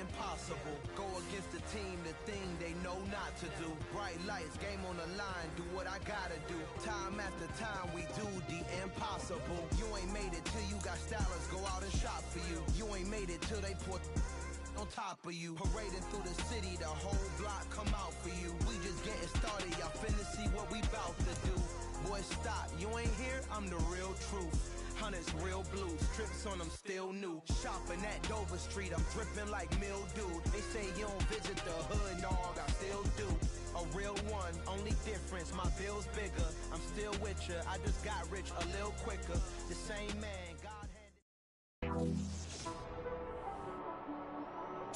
impossible. Go against the team, the thing they know not to do. Bright lights, game on the line, do what I gotta do. Time after time, we do the impossible. You ain't made it till you got stylists go out and shop for you. You ain't made it till they put on top of you. Parading through the city, the whole block come out for you. We just getting started, y'all finna see what we bout to do. Boy, stop, you ain't here, I'm the real truth. Hunters, real blue, strips on them still new. Shopping at Dover Street, I'm dripping like mildew. They say you don't visit the hood, dog, I still do. A real one, only difference, my bill's bigger. I'm still with ya, I just got rich a little quicker. The same man, God handed.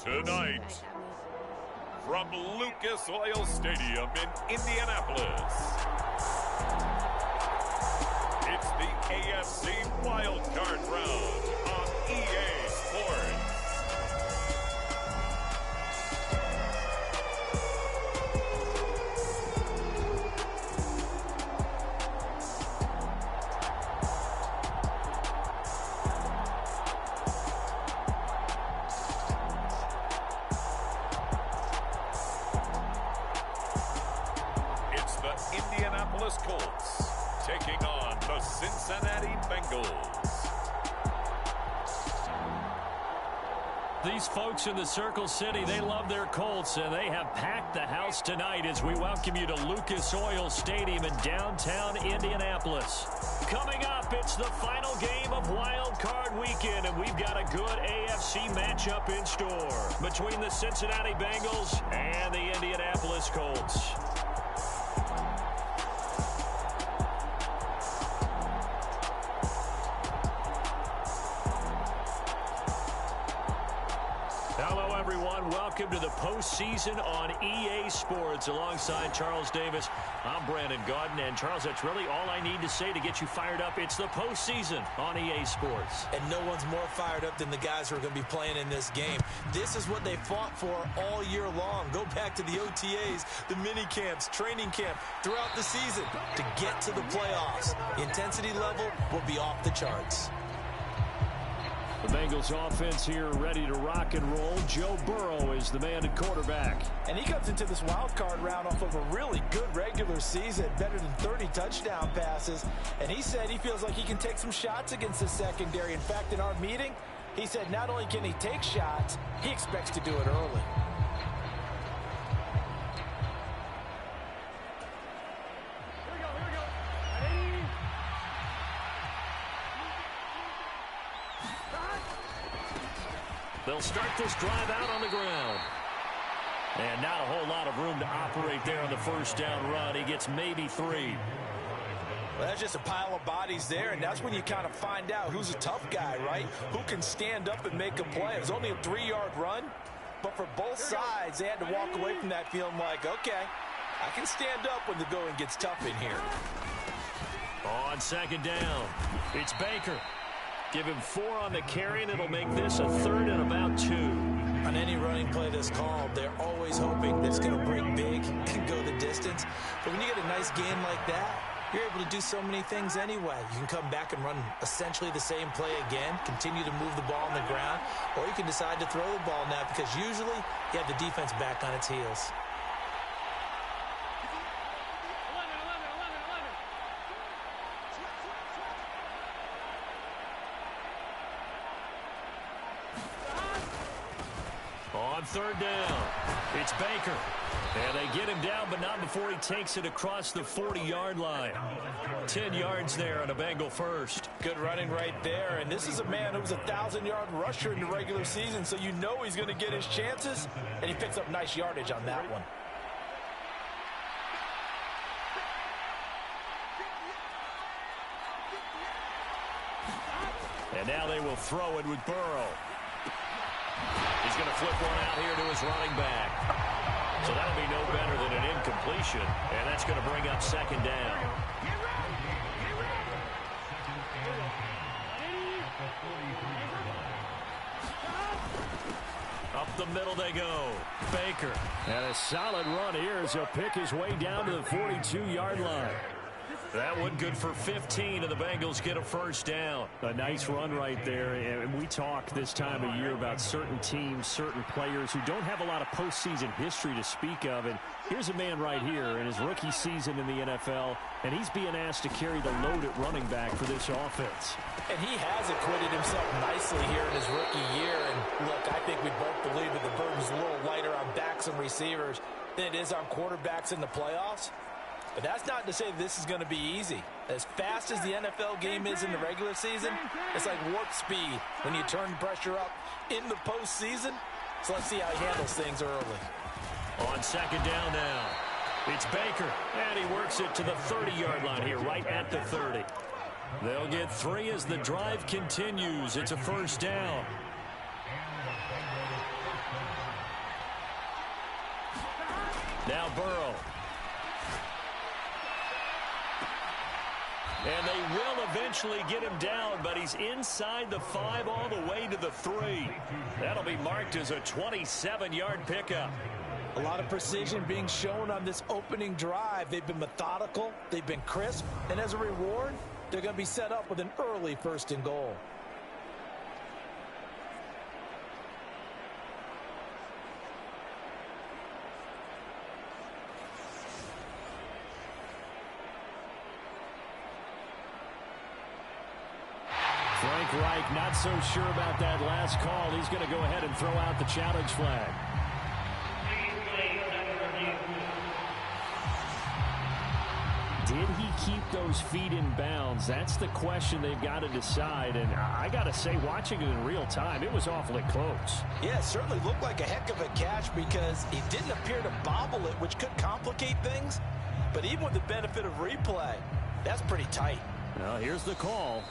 Tonight, from Lucas Oil Stadium in Indianapolis, it's the AFC Wildcard round on EA Sports. It's the Indianapolis Colts taking on the Cincinnati Bengals. These folks in the Circle City, they love their Colts, and they have packed the house tonight as we welcome you to Lucas Oil Stadium in downtown Indianapolis. Coming up, it's the final game of Wild Card Weekend, and we've got a good AFC matchup in store between the Cincinnati Bengals and the Indianapolis Colts. Hello, everyone. Welcome to the postseason on EA Sports. Alongside Charles Davis, I'm Brandon Gaudin. And, Charles, that's really all I need to say to get you fired up. It's the postseason on EA Sports. And no one's more fired up than the guys who are going to be playing in this game. This is what they fought for all year long. Go back to the OTAs, the mini camps, training camp, throughout the season to get to the playoffs. The intensity level will be off the charts. The Bengals offense here ready to rock and roll. Joe Burrow is the man at quarterback. And he comes into this wild card round off of a really good regular season, better than 30 touchdown passes. And he said he feels like he can take some shots against the secondary. In fact, in our meeting, he said not only can he take shots, he expects to do it early. They'll start this drive out on the ground. And not a whole lot of room to operate there on the first down run. He gets maybe 3. Well, that's just a pile of bodies there, and that's when you kind of find out who's a tough guy, right? Who can stand up and make a play. It was only a 3-yard run, but for both sides, they had to walk away from that feeling like, okay, I can stand up when the going gets tough in here. On second down, it's Baker. Give him 4 on the carry, and it'll make this a 3rd and about 2. On any running play that's called, they're always hoping that it's going to break big and go the distance. But when you get a nice game like that, you're able to do so many things anyway. You can come back and run essentially the same play again, continue to move the ball on the ground, or you can decide to throw the ball now because usually you have the defense back on its heels. On third down, it's Baker. And they get him down, but not before he takes it across the 40-yard line. 10 yards there on a Bengal first. Good running right there, and this is a man who was a 1,000-yard rusher in the regular season, so you know he's going to get his chances, and he picks up nice yardage on that one. And now they will throw it with Burrow. He's going to flip one out here to his running back. So that'll be no better than an incompletion, and that's going to bring up second down. Up the middle they go. Baker. And a solid run here as he'll pick his way down to the 42-yard line. That one good for 15, and the Bengals get a first down. A nice run right there. And we talk this time of year about certain teams, certain players who don't have a lot of postseason history to speak of. And here's a man right here in his rookie season in the NFL, and he's being asked to carry the load at running back for this offense. And he has acquitted himself nicely here in his rookie year. And look, I think we both believe that the burden's a little lighter on backs and receivers than it is on quarterbacks in the playoffs. But that's not to say this is going to be easy. As fast as the NFL game is in the regular season, it's like warp speed when you turn pressure up in the postseason. So let's see how he handles things early. On second down now, it's Baker, and he works it to the 30-yard line here, right at the 30. They'll get 3 as the drive continues. It's a first down. Now Burrow. And they will eventually get him down, but he's inside the 5 all the way to the 3. That'll be marked as a 27-yard pickup. A lot of precision being shown on this opening drive. They've been methodical, they've been crisp, and as a reward, they're going to be set up with an early 1st and goal. Frank Reich not so sure about that last call. He's going to go ahead and throw out the challenge flag. Did he keep those feet in bounds? That's the question they've got to decide. And I got to say, watching it in real time, it was awfully close. Yeah, it certainly looked like a heck of a catch because he didn't appear to bobble it, which could complicate things. But even with the benefit of replay, that's pretty tight. Well, here's the call.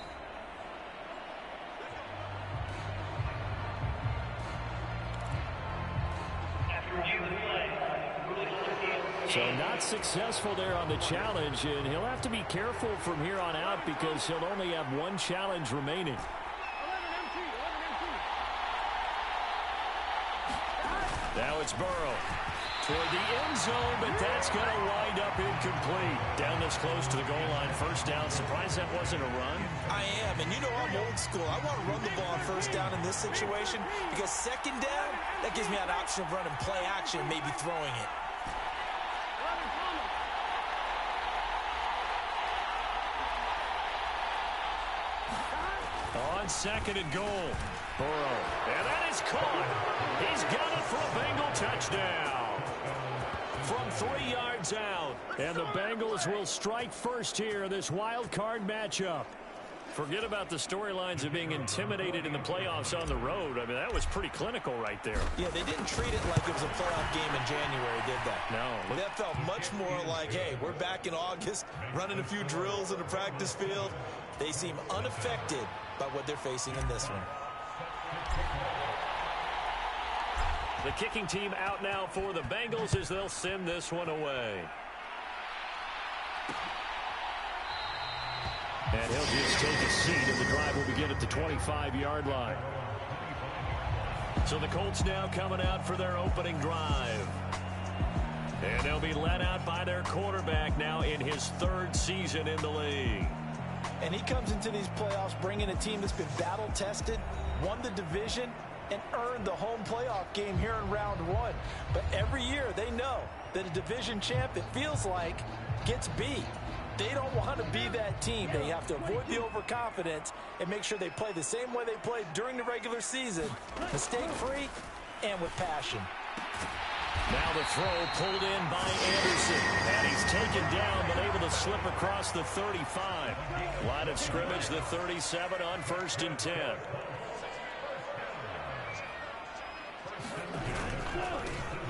So not successful there on the challenge, and he'll have to be careful from here on out because he'll only have 1 challenge remaining. Now it's Burrow toward the end zone, but that's going to wind up incomplete. Down this close to the goal line, first down. Surprised that wasn't a run? I am, and you know I'm old school. I want to run the ball on first down in this situation because second down, that gives me an option of running play action, maybe throwing it. On second and goal, Burrow. And that is caught. He's got it for a Bengal touchdown. From 3 yards out. And the Bengals will strike first here in this wild card matchup. Forget about the storylines of being intimidated in the playoffs on the road. I mean, that was pretty clinical right there. Yeah, they didn't treat it like it was a playoff game in January, did they? No. That felt much more like, hey, we're back in August, running a few drills in the practice field. They seem unaffected by what they're facing in this one. The kicking team out now for the Bengals as they'll send this one away. And he'll just take a seat, and the drive will begin at the 25-yard line. So the Colts now coming out for their opening drive. And they'll be led out by their quarterback now in his 3rd season in the league. And he comes into these playoffs bringing a team that's been battle-tested, won the division, and earned the home playoff game here in round 1. But every year they know that a division champ, it feels like, gets beat. They don't want to be that team. They have to avoid the overconfidence and make sure they play the same way they played during the regular season, mistake-free and with passion. Now the throw pulled in by Anderson. And he's taken down but able to slip across the 35. Line of scrimmage, the 37 on 1st and 10.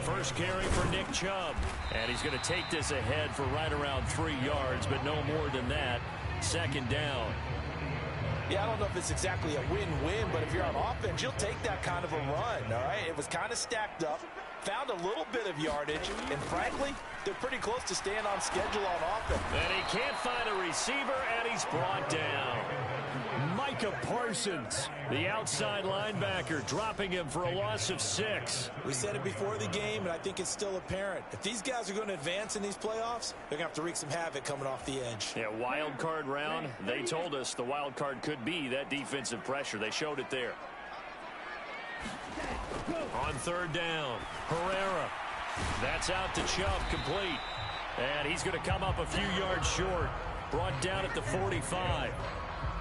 First carry for Nick Chubb. And he's going to take this ahead for right around 3 yards, but no more than that. Second down. Yeah, I don't know if it's exactly a win-win, but if you're on offense, you'll take that kind of a run, all right? It was kind of stacked up, found a little bit of yardage, and frankly, they're pretty close to staying on schedule on offense. And he can't find a receiver, and he's brought down. Mike Micah Parsons, the outside linebacker, dropping him for a loss of 6. We said it before the game, and I think it's still apparent. If these guys are going to advance in these playoffs, they're going to have to wreak some havoc coming off the edge. Yeah, wild card round. They told us the wild card could be that defensive pressure. They showed it there. On third down, Herrera. That's out to Chubb, complete. And he's going to come up a few yards short. Brought down at the 45.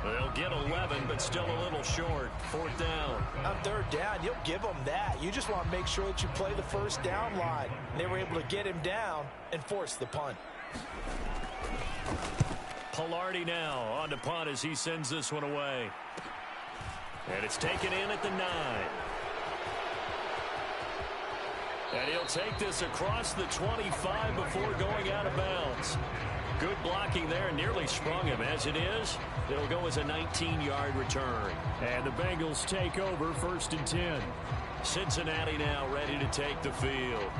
They'll get 11, but still a little short. Fourth down. On third down, you'll give them that. You just want to make sure that you play the first down line. They were able to get him down and force the punt. Pilardi now on to punt as he sends this one away. And it's taken in at the 9. And he'll take this across the 25 before going out of bounds. Good blocking there, nearly sprung him. As it is, it'll go as a 19-yard return. And the Bengals take over 1st and 10. Cincinnati now ready to take the field.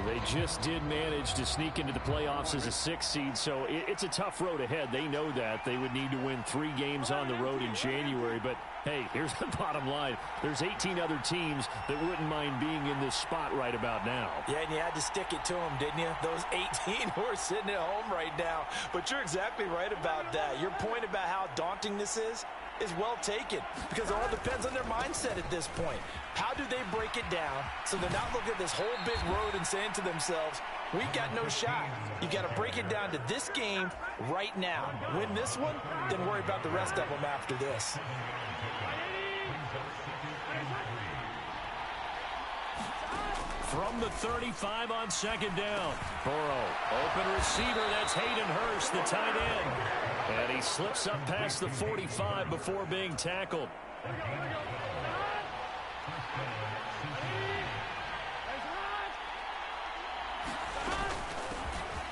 They just did manage to sneak into the playoffs as a 6th seed, so it's a tough road ahead. They know that. They would need to win 3 games on the road in January, but hey, here's the bottom line. There's 18 other teams that wouldn't mind being in this spot right about now. Yeah, and you had to stick it to them, didn't you? Those 18 who are sitting at home right now. But you're exactly right about that. Your point about how daunting this is well taken, because it all depends on their mindset at this point. How do they break it down so they're not looking at this whole big road and saying to themselves, we got no shot. You got to break it down to this game right now. Win this one, then worry about the rest of them after this. From the 35 on 2nd down. Burrow, open receiver. That's Hayden Hurst, the tight end. And he slips up past the 45 before being tackled.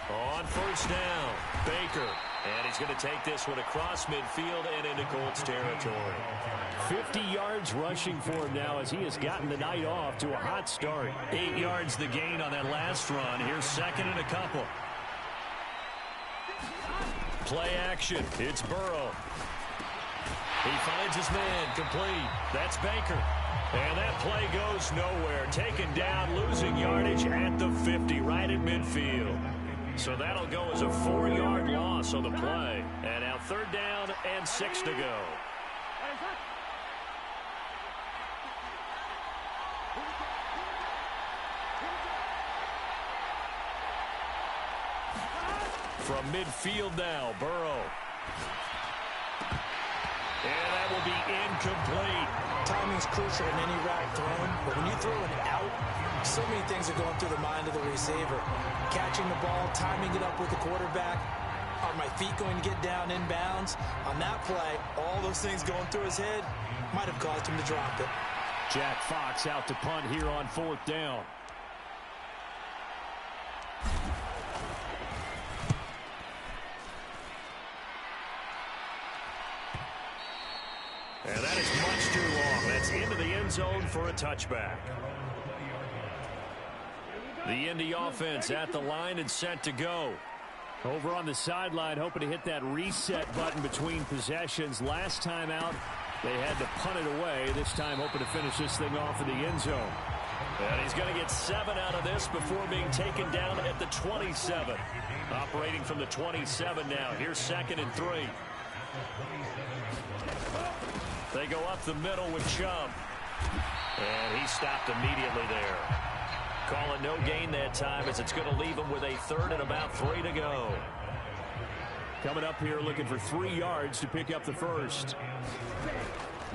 On 1st down, Baker. And he's going to take this one across midfield and into Colts territory. 50 yards rushing for him now as he has gotten the night off to a hot start. 8 yards the gain on that last run. Here's 2nd and a couple. Play action. It's Burrow. He finds his man, complete. That's Baker. And that play goes nowhere. Taken down, losing yardage at the 50, right at midfield. So that'll go as a 4-yard loss on the play. And now 3rd down and 6 to go. From midfield now, Burrow. And that will be incomplete. Timing's crucial in any route thrown, but when you throw an out, so many things are going through the mind of the receiver. Catching the ball, timing it up with the quarterback. Are my feet going to get down in bounds? On that play, all those things going through his head might have caused him to drop it. Jack Fox out to punt here on 4th down. And that is much too long. That's into the end zone for a touchback. The Indy offense at the line and set to go. Over on the sideline, hoping to hit that reset button between possessions. Last time out, they had to punt it away. This time, hoping to finish this thing off in the end zone. And he's going to get 7 out of this before being taken down at the 27. Operating from the 27 now. Here's 2nd and 3. They go up the middle with Chubb. And he stopped immediately there. Call it no gain that time as it's going to leave him with a 3rd and about 3 to go. Coming up here looking for 3 yards to pick up the first.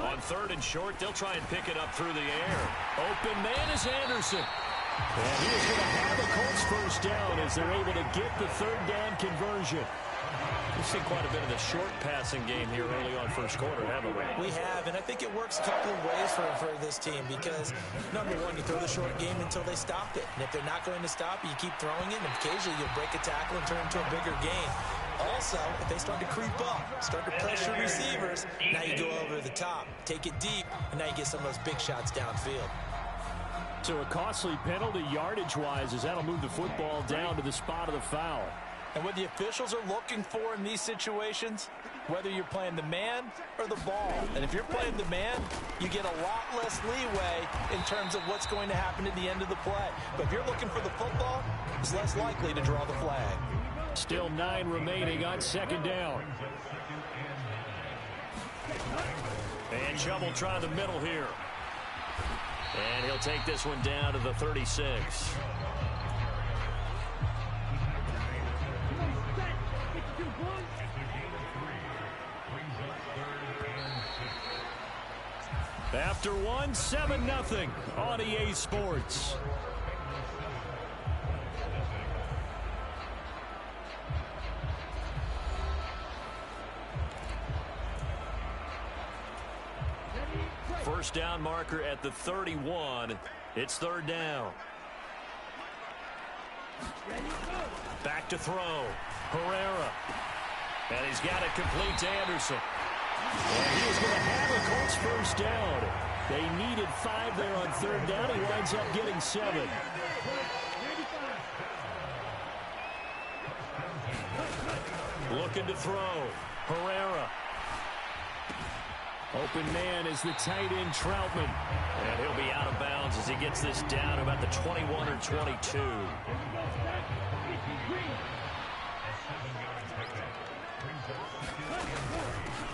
On 3rd and short, they'll try and pick it up through the air. Open man is Anderson. And he is going to have a Colts first down as they're able to get the 3rd down conversion. We've seen quite a bit of the short passing game here early on first quarter, haven't we? We have, and I think it works a couple of ways for this team because, number one, you throw the short game until they stop it. And if they're not going to stop it, you keep throwing it, and occasionally you'll break a tackle and turn it into a bigger game. Also, if they start to creep up, start to pressure receivers, now you go over the top, take it deep, and now you get some of those big shots downfield. So a costly penalty yardage-wise as that'll move the football down to the spot of the foul. And what the officials are looking for in these situations, whether you're playing the man or the ball. And if you're playing the man, you get a lot less leeway in terms of what's going to happen at the end of the play. But if you're looking for the football, it's less likely to draw the flag. Still 9 remaining on second down. And Chubb will try the middle here. And he'll take this one down to the 36. After one, 7-0 on EA Sports. First down marker at the 31. It's third down. Back to throw. Herrera. And he's got it complete to Anderson. And he is going to have a Colts first down. They needed 5 there on third down. He winds up getting 7. Looking to throw. Herrera. Open man is the tight end Troutman. And he'll be out of bounds as he gets this down about the 21 or 22.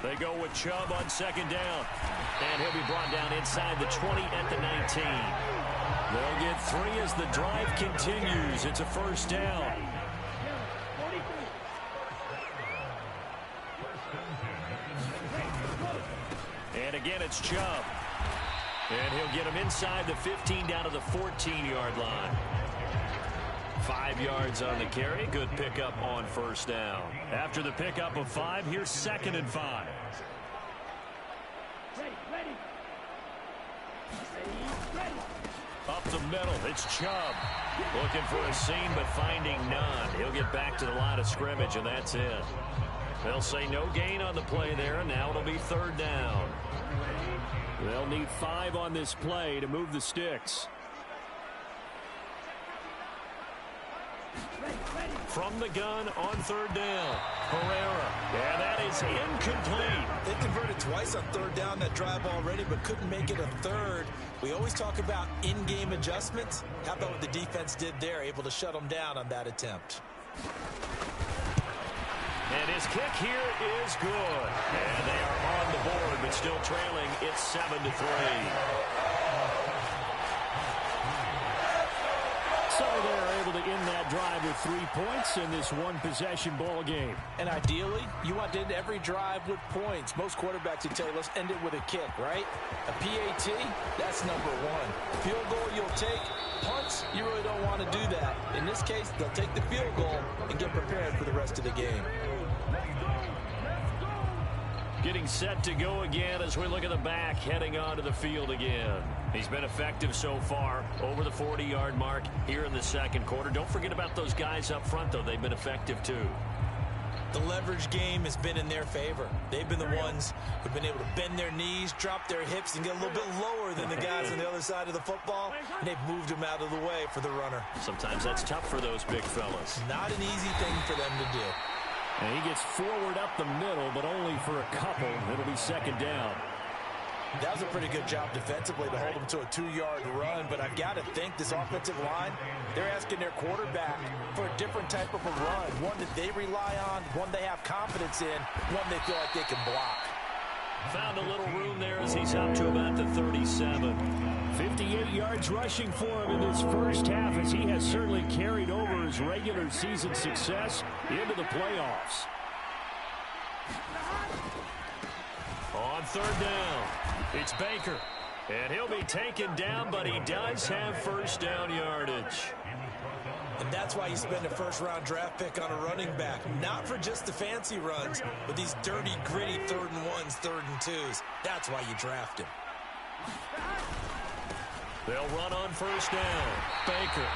They go with Chubb on second down. And he'll be brought down inside the 20 at the 19. They'll get 3 as the drive continues. It's a first down. And again, it's Chubb. And he'll get him inside the 15 down to the 14-yard line. 5 yards on the carry. Good pickup on first down. After the pickup of 5, here's 2nd and 5. Up the middle, it's Chubb. Looking for a seam, but finding none. He'll get back to the line of scrimmage, and that's it. They'll say no gain on the play there, and now it'll be third down. They'll need 5 on this play to move the sticks. From the gun on third down, Herrera. And that is incomplete. They converted twice on third down that drive already, but couldn't make it a third. We always talk about in-game adjustments. How about what the defense did there, able to shut them down on that attempt. And his kick here is good. And they are on the board, but still trailing. It's 7-3. So they're able to end that drive with 3 points in this one-possession ball game. And ideally, you want to end every drive with points. Most quarterbacks would tell you, let's end it with a kick, right? A PAT, that's number 1. Field goal you'll take. Punts, you really don't want to do that. In this case, they'll take the field goal and get prepared for the rest of the game. Getting set to go again as we look at the back, heading onto the field again. He's been effective so far, over the 40-yard mark here in the second quarter. Don't forget about those guys up front, though. They've been effective, too. The leverage game has been in their favor. They've been the ones who've been able to bend their knees, drop their hips, and get a little bit lower than the guys on the other side of the football, and they've moved them out of the way for the runner. Sometimes that's tough for those big fellas. Not an easy thing for them to do. And he gets forward up the middle, but only for a couple. It'll be second down. That was a pretty good job defensively to hold him to a 2-yard run, but I've got to think this offensive line, they're asking their quarterback for a different type of a run, one that they rely on, one they have confidence in, one they feel like they can block. Found a little room there as he's up to about the 37. 58 yards rushing for him in this first half, as he has certainly carried over his regular season success into the playoffs. On third down, it's Baker. And he'll be taken down, but he does have first down yardage. And that's why you spend a first-round draft pick on a running back. Not for just the fancy runs, but these dirty, gritty 3rd and 1s, 3rd and 2s. That's why you draft him. They'll run on first down. Baker.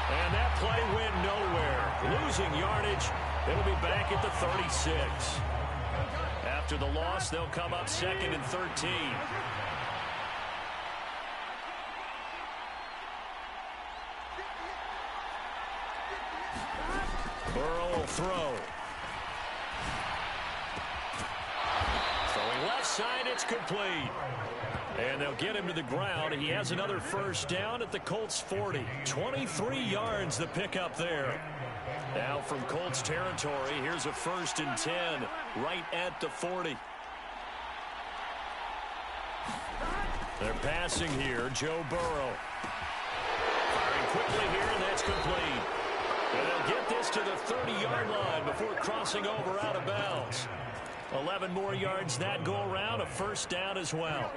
And that play went nowhere. Losing yardage. It'll be back at the 36. After the loss, they'll come up 2nd and 13. Burrow will throw. Throwing left side, it's complete. And they'll get him to the ground. He has another first down at the Colts 40. 23 yards the pickup there. Now from Colts territory, here's a 1st and 10 right at the 40. They're passing here. Joe Burrow. Firing quickly here, and that's complete. And they'll get this to the 30-yard line before crossing over out of bounds. 11 more yards that go around, a first down as well.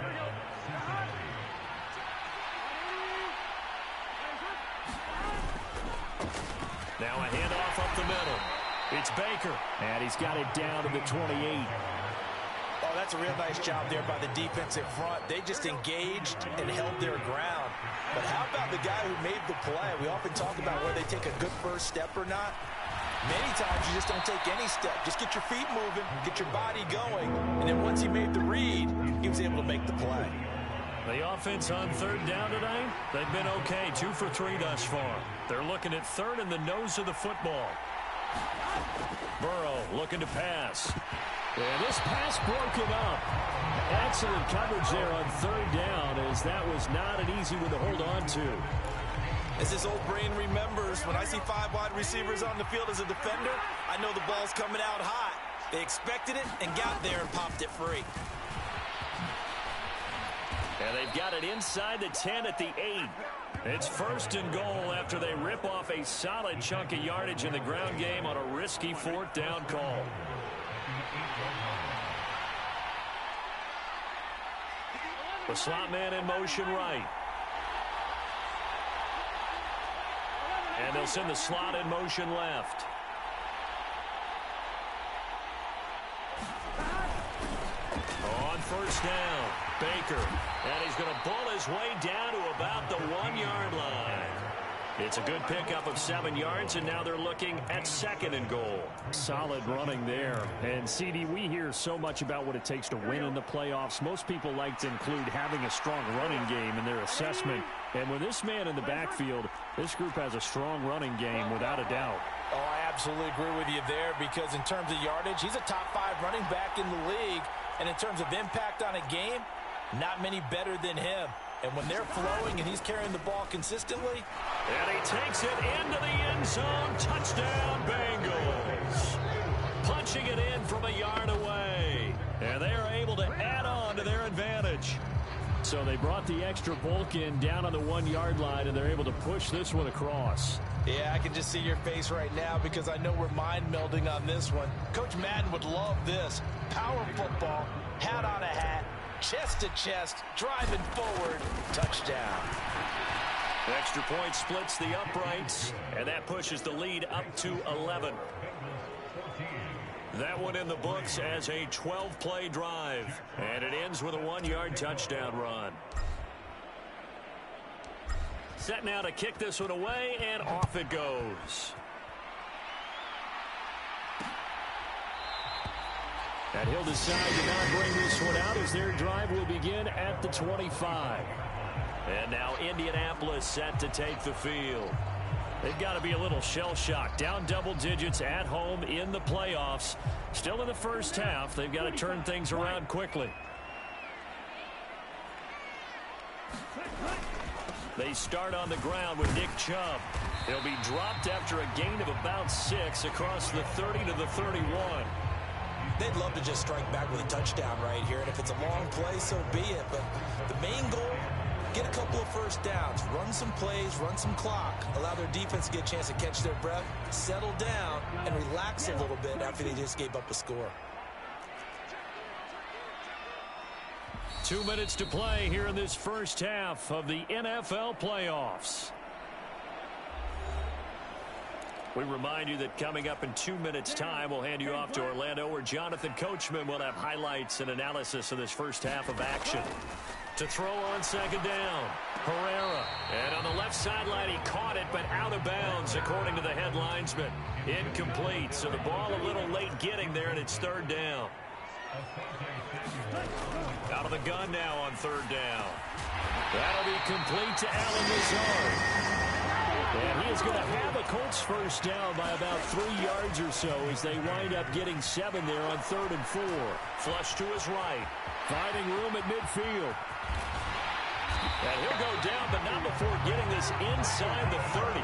Now a handoff up the middle. It's Baker. And he's got it down to the 28. Oh, that's a real nice job there by the defense in front. They just engaged and held their ground. But how about the guy who made the play? We often talk about whether they take a good first step or not. Many times you just don't take any step. Just get your feet moving, get your body going, and then once he made the read, he was able to make the play. The offense on 3rd down tonight, they've been okay. 2 for 3 thus far. They're looking at 3rd in the nose of the football. Burrow looking to pass. And this pass broken up. Excellent coverage there on 3rd down, as that was not an easy one to hold on to. As his old brain remembers, when I see 5 wide receivers on the field as a defender, I know the ball's coming out hot. They expected it and got there and popped it free. And they've got it inside the 10 at the 8. It's 1st and goal after they rip off a solid chunk of yardage in the ground game on a risky 4th down call. The slot man in motion right. And they'll send the slot in motion left. On 1st down, Baker. And he's going to bull his way down to about the 1-yard line. It's a good pickup of 7 yards, and now they're looking at 2nd and goal. Solid running there. And, CD, we hear so much about what it takes to win in the playoffs. Most people like to include having a strong running game in their assessment. And with this man in the backfield, this group has a strong running game without a doubt. Oh, I absolutely agree with you there, because in terms of yardage, he's a top 5 running back in the league. And in terms of impact on a game, not many better than him. And when they're flowing and he's carrying the ball consistently. And he takes it into the end zone. Touchdown, Bengals. Punching it in from a yard away. And they are able to add on to their advantage. So they brought the extra bulk in down on the 1-yard line, and they're able to push this one across. Yeah, I can just see your face right now, because I know we're mind melding on this one. Coach Madden would love this. Power football, hat on a hat, chest to chest, driving forward, touchdown. Extra point splits the uprights, and that pushes the lead up to 11. That one in the books as a 12-play drive, and it ends with a 1-yard touchdown run. Set now to kick this one away, and off it goes. And he'll decide to not bring this one out as their drive will begin at the 25. And now Indianapolis set to take the field. They've got to be a little shell-shocked. Down double digits at home in the playoffs. Still in the first half. They've got to turn things around quickly. They start on the ground with Nick Chubb. He'll be dropped after a gain of about 6 across the 30 to the 31. They'd love to just strike back with a touchdown right here, and if it's a long play, so be it. But the main goal, get a couple of first downs, run some plays, run some clock, allow their defense to get a chance to catch their breath, settle down, and relax a little bit after they just gave up a score. 2 minutes to play here in this first half of the NFL playoffs. We remind you that coming up in 2 minutes' time, we'll hand you off to Orlando, where Jonathan Coachman will have highlights and analysis of this first half of action. To throw on second down, Herrera. And on the left sideline, he caught it, but out of bounds, according to the head linesman. Incomplete, so the ball a little late getting there, and it's third down. Out of the gun now on third down. That'll be complete to Allen Lazard. And he is going to have a Colts first down by about 3 yards or so as they wind up getting 7 there on 3rd and 4. Flush to his right. Finding room at midfield. And he'll go down, but not before getting this inside the 30.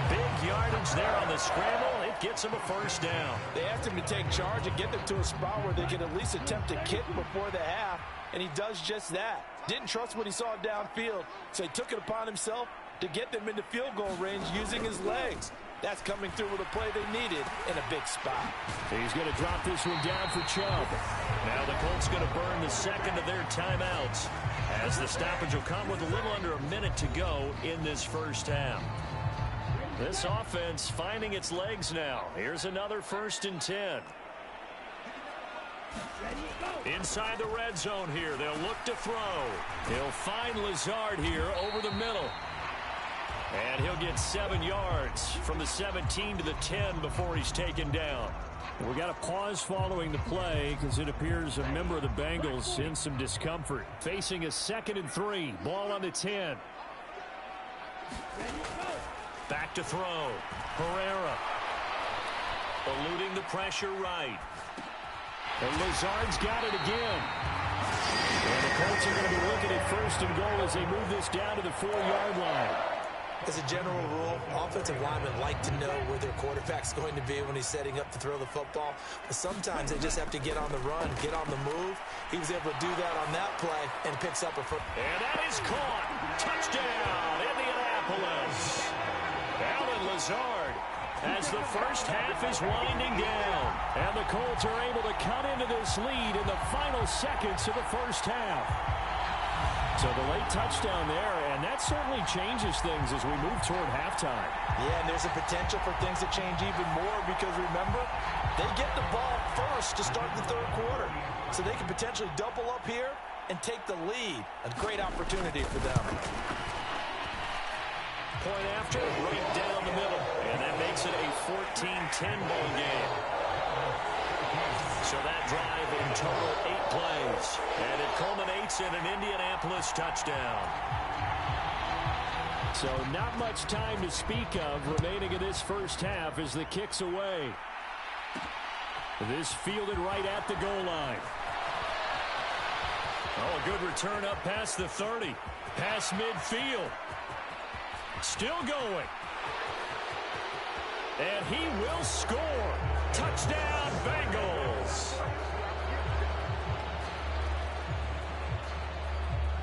Big yardage there on the scramble. It gets him a first down. They asked him to take charge and get them to a spot where they could at least attempt to kick before the half, and he does just that. Didn't trust what he saw downfield, so he took it upon himself to get them into field goal range using his legs. That's coming through with a play they needed in a big spot. He's going to drop this one down for Chubb. Now the Colts going to burn the second of their timeouts as the stoppage will come with a little under a minute to go in this first half. This offense finding its legs now. Here's another 1st and 10. Inside the red zone here. They'll look to throw. He'll find Lazard here over the middle. And he'll get 7 yards from the 17 to the 10 before he's taken down. We got a pause following the play because it appears a member of the Bengals in some discomfort. Facing a 2nd and 3. Ball on the 10. Back to throw. Herrera. Eluding the pressure right. And Lazard's got it again. And the Colts are going to be looking at 1st and goal as they move this down to the 4-yard line. As a general rule, offensive linemen like to know where their quarterback's going to be when he's setting up to throw the football. But sometimes they just have to get on the run, get on the move. He was able to do that on that play and picks up a first. And that is caught. Touchdown, Indianapolis. Alan Lazard as the first half is winding down. And the Colts are able to cut into this lead in the final seconds of the first half. So the late touchdown there, and that certainly changes things as we move toward halftime. Yeah, and there's a potential for things to change even more because, remember, they get the ball first to start the 3rd quarter. So they can potentially double up here and take the lead. A great opportunity for them. Point after, right down the middle. And that makes it a 14-10 ball game. So that drive in total 8 plays. And it culminates in an Indianapolis touchdown. So not much time to speak of remaining in this first half as the kick's away. This fielded right at the goal line. Oh, a good return up past the 30. Past midfield. Still going. And he will score. Touchdown, Bengals.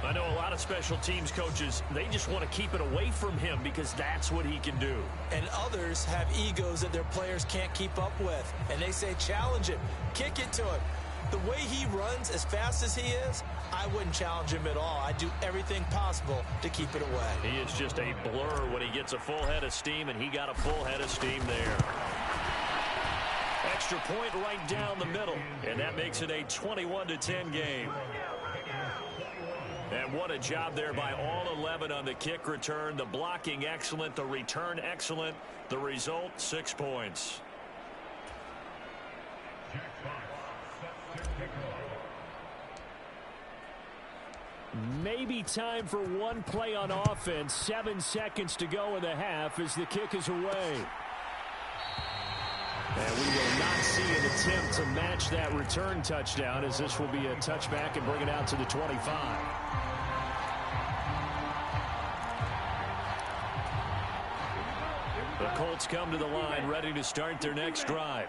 I know a lot of special teams coaches, they just want to keep it away from him because that's what he can do. And others have egos that their players can't keep up with. And they say, challenge him. Kick it to him. The way he runs as fast as he is, I wouldn't challenge him at all. I'd do everything possible to keep it away. He is just a blur when he gets a full head of steam, and he got a full head of steam there. Extra point right down the middle, and that makes it a 21-10 game. And what a job there by all 11 on the kick return. The blocking excellent, the return excellent. The result, 6 points. Maybe time for one play on offense. 7 seconds to go in the half as the kick is away. And we will not see an attempt to match that return touchdown as this will be a touchback and bring it out to the 25. The Colts come to the line ready to start their next drive.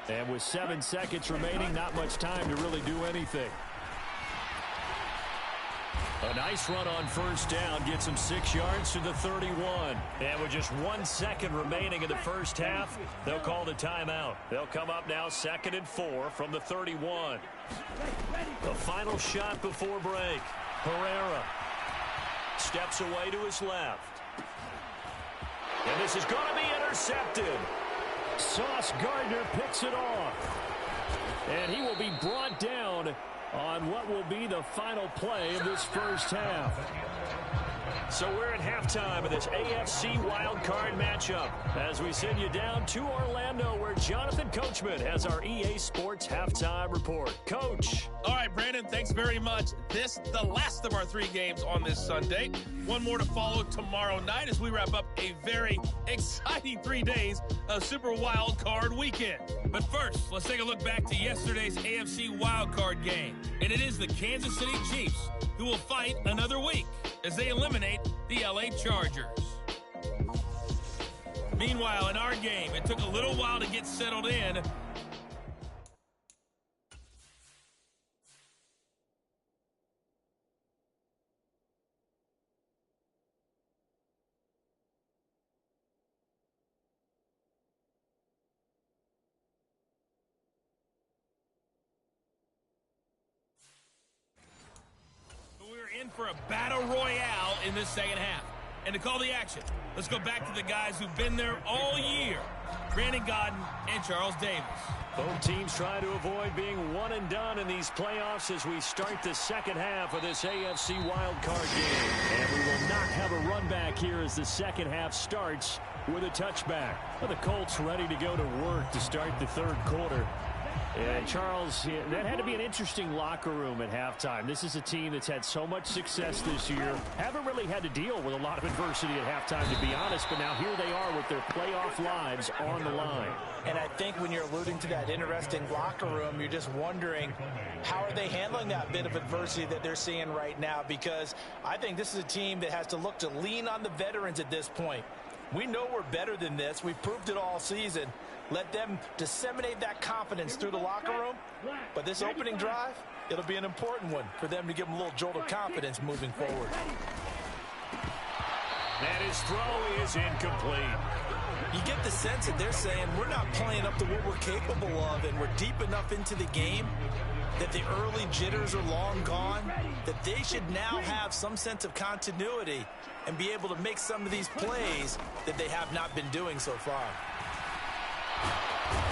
And with 7 seconds remaining, not much time to really do anything. A nice run on first down gets him 6 yards to the 31. And with just 1 second remaining in the first half, they'll call the timeout. They'll come up now 2nd and 4 from the 31. The final shot before break. Herrera steps away to his left. And this is going to be intercepted. Sauce Gardner picks it off. And he will be brought down on what will be the final play of this first half. So we're at halftime of this AFC Wildcard matchup as we send you down to Orlando where Jonathan Coachman has our EA Sports Halftime Report. Coach. All right, Brandon, thanks very much. This, the last of our 3 games on this Sunday. One more to follow tomorrow night as we wrap up a very exciting 3 days of Super Wildcard weekend. But first, let's take a look back to yesterday's AFC Wildcard game. And it is the Kansas City Chiefs who will fight another week as they eliminate the LA Chargers. Meanwhile, in our game, it took a little while to get settled in. We're in for a battle royale in this second half. And to call the action, let's go back to the guys who've been there all year. Brandon Godden and Charles Davis. Both teams try to avoid being one and done in these playoffs as we start the second half of this AFC wildcard game. And we will not have a run back here as the second half starts with a touchback. Well, the Colts ready to go to work to start the third quarter. And Charles, that had to be an interesting locker room at halftime. This is a team that's had so much success this year. Haven't really had to deal with a lot of adversity at halftime, to be honest. But now here they are with their playoff lives on the line. And I think when you're alluding to that interesting locker room, you're just wondering how are they handling that bit of adversity that they're seeing right now? Because I think this is a team that has to look to lean on the veterans at this point. We know we're better than this. We've proved it all season. Let them disseminate that confidence through the locker room. But this opening drive, it'll be an important one for them to give them a little jolt of confidence moving forward. And his throw is incomplete. You get the sense that they're saying we're not playing up to what we're capable of, and we're deep enough into the game that the early jitters are long gone, that they should now have some sense of continuity and be able to make some of these plays that they have not been doing so far.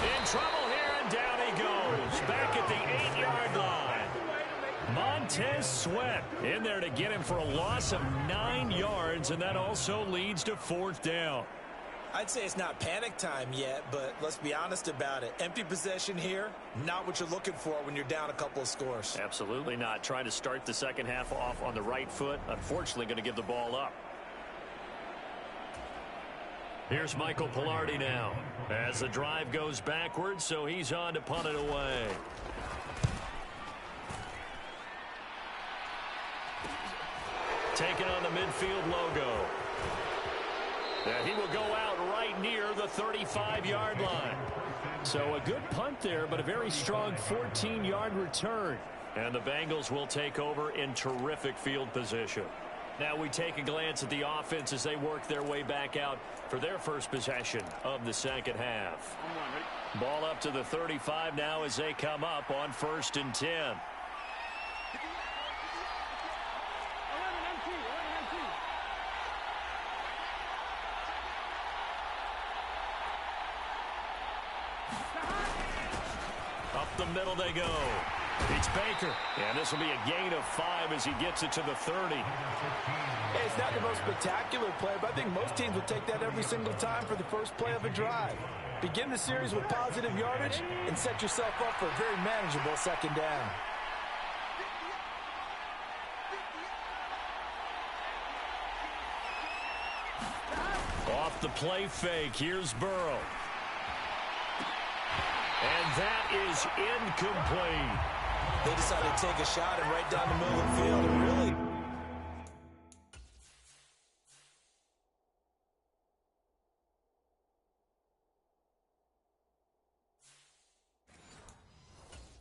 In trouble here, and down he goes. Back at the 8-yard line. Montez Sweat in there to get him for a loss of 9 yards, and that also leads to fourth down. I'd say it's not panic time yet, but let's be honest about it. Empty possession here, not what you're looking for when you're down a couple of scores. Absolutely not. Trying to start the second half off on the right foot. Unfortunately, going to give the ball up. Here's Michael Pilardi now as the drive goes backwards, so he's on to punt it away. Taking on the midfield logo. And he will go out right near the 35-yard line. So a good punt there, but a very strong 14-yard return. And the Bengals will take over in terrific field position. Now we take a glance at the offense as they work their way back out for their first possession of the second half. Ball up to the 35 now as they come up on 1st and 10. Up the middle they go. It's Baker, and this will be a gain of 5 as he gets it to the 30. Hey, it's not the most spectacular play, but I think most teams will take that every single time for the first play of a drive. Begin the series with positive yardage and set yourself up for a very manageable second down. Off the play fake, here's Burrow. And that is incomplete. They decided to take a shot and right down the middle of the field and really...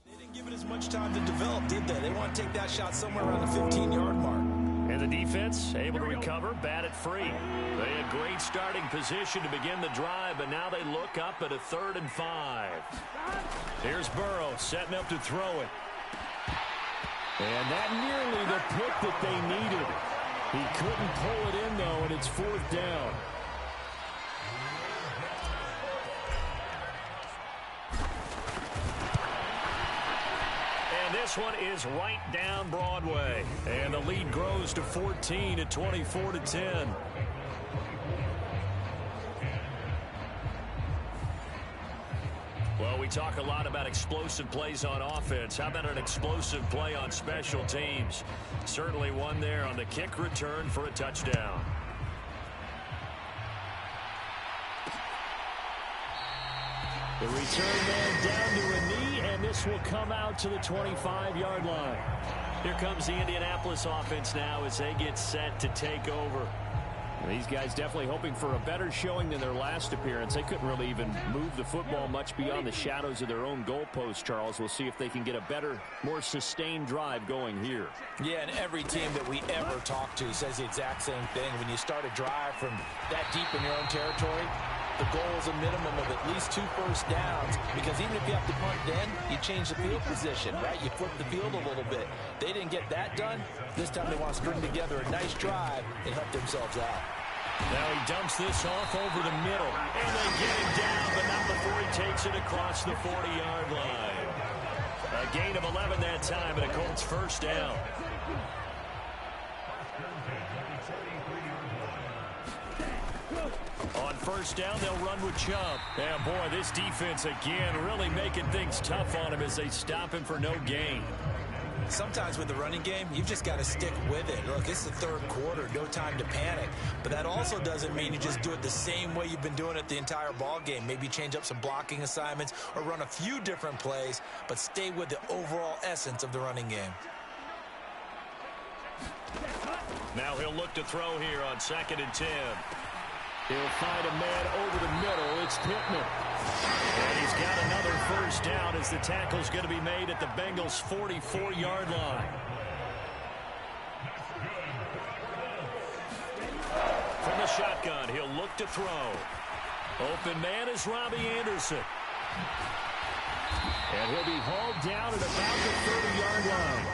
They didn't give it as much time to develop, did they? They want to take that shot somewhere around the 15-yard mark. And the defense able to recover, bat it free. They had great starting position to begin the drive, but now they look up at a 3rd and 5. Here's Burrow setting up to throw it. And that nearly the pick that they needed. He couldn't pull it in, though, and it's 4th down. And this this one is right down Broadway. And the lead grows to 14 at 24-10. Well, we talk a lot about explosive plays on offense. How about an explosive play on special teams? Certainly one there on the kick return for a touchdown. The return man down to a knee, and this will come out to the 25-yard line. Here comes the Indianapolis offense now as they get set to take over. These guys definitely hoping for a better showing than their last appearance. They couldn't really even move the football much beyond the shadows of their own goalpost, Charles. We'll see if they can get a better, more sustained drive going here. Yeah, and every team that we ever talk to says the exact same thing. When you start a drive from that deep in your own territory, the goal is a minimum of at least 2 first downs, because even if you have to punt then, you change the field position, right? You flip the field a little bit. They didn't get that done. This time they want to string together a nice drive and help themselves out. Now he dumps this off over the middle, and they get him down, but not before he takes it across the 40-yard line. A gain of 11 that time, and a Colts first down. On first down, they'll run with Chubb. And boy, this defense again really making things tough on him as they stop him for no gain. Sometimes with the running game, you've just got to stick with it. Look, it's the third quarter, no time to panic. But that also doesn't mean you just do it the same way you've been doing it the entire ball game. Maybe change up some blocking assignments or run a few different plays, but stay with the overall essence of the running game. Now he'll look to throw here on 2nd and 10. He'll find a man over the middle. It's Pittman. And he's got another first down as the tackle's going to be made at the Bengals' 44-yard line. From the shotgun, he'll look to throw. Open man is Robbie Anderson. And he'll be hauled down at about the 30-yard line.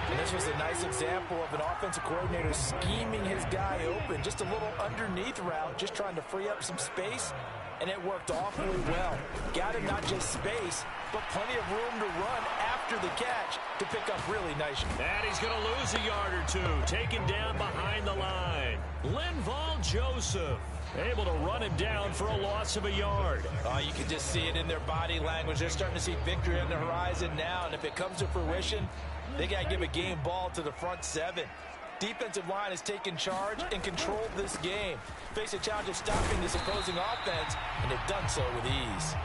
And this was a nice example of an offensive coordinator scheming his guy open. Just a little underneath route, just trying to free up some space, and it worked awfully well. Got him not just space, but plenty of room to run after the catch to pick up really nice. And he's going to lose a yard or two, taken down behind the line. Linval Joseph able to run him down for a loss of a yard. You can just see it in their body language. They're starting to see victory on the horizon now, and if it comes to fruition, they got to give a game ball to the front 7. Defensive line has taken charge and controlled this game. Face a challenge of stopping this opposing offense, and they've done so with ease.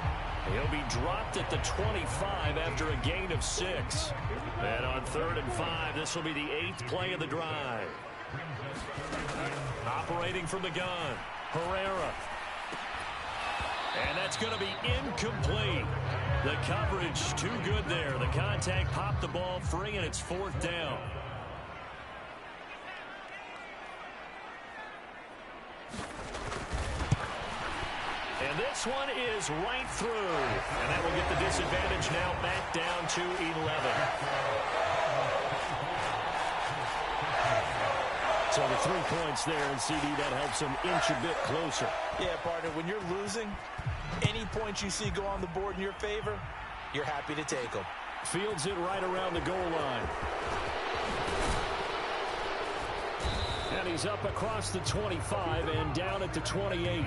He'll be dropped at the 25 after a gain of 6. And on 3rd and 5, this will be the 8th play of the drive. Operating from the gun, Herrera. And that's going to be incomplete. The coverage too good there. The contact popped the ball free, and it's 4th down. And this one is right through. And that will get the disadvantage now back down to 11. So the 3 points there, and CD, that helps them inch a bit closer. Yeah, partner, when you're losing, any points you see go on the board in your favor, you're happy to take them. Fields it right around the goal line. And he's up across the 25 and down at the 28.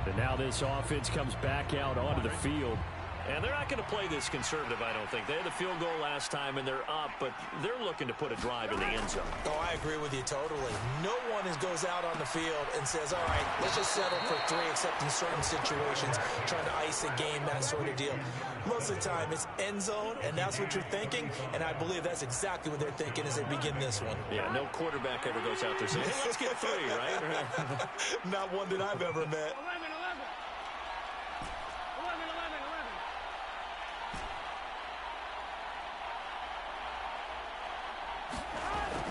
And now this offense comes back out onto the field. And they're not going to play this conservative, I don't think. They had the field goal last time, and they're up, but they're looking to put a drive in the end zone. Oh, I agree with you totally. No one goes out on the field and says, all right, let's just settle for 3, except in certain situations, trying to ice a game, that sort of deal. Most of the time, it's end zone, and that's what you're thinking, and I believe that's exactly what they're thinking as they begin this one. Yeah, no quarterback ever goes out there saying, hey, let's get 3, right? Not one that I've ever met.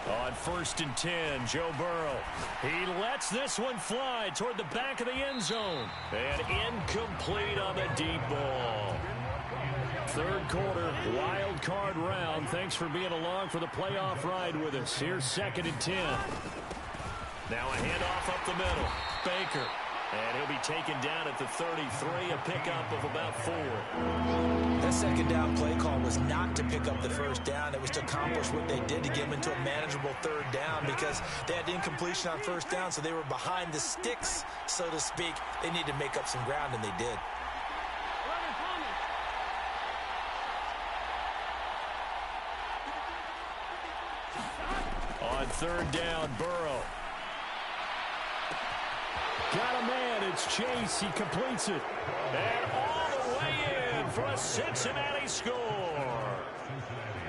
On 1st and 10, Joe Burrow. He lets this one fly toward the back of the end zone. And incomplete on the deep ball. 3rd quarter, wild card round. Thanks for being along for the playoff ride with us. Here's 2nd and 10. Now a handoff up the middle. Baker. And he'll be taken down at the 33, a pickup of about 4. That second down play call was not to pick up the first down. It was to accomplish what they did to get them into a manageable third down because they had incompletion on first down, so they were behind the sticks, so to speak. They needed to make up some ground, and they did. On third down, Burrow. Got a man. It's Chase. He completes it. And all the way in for a Cincinnati score.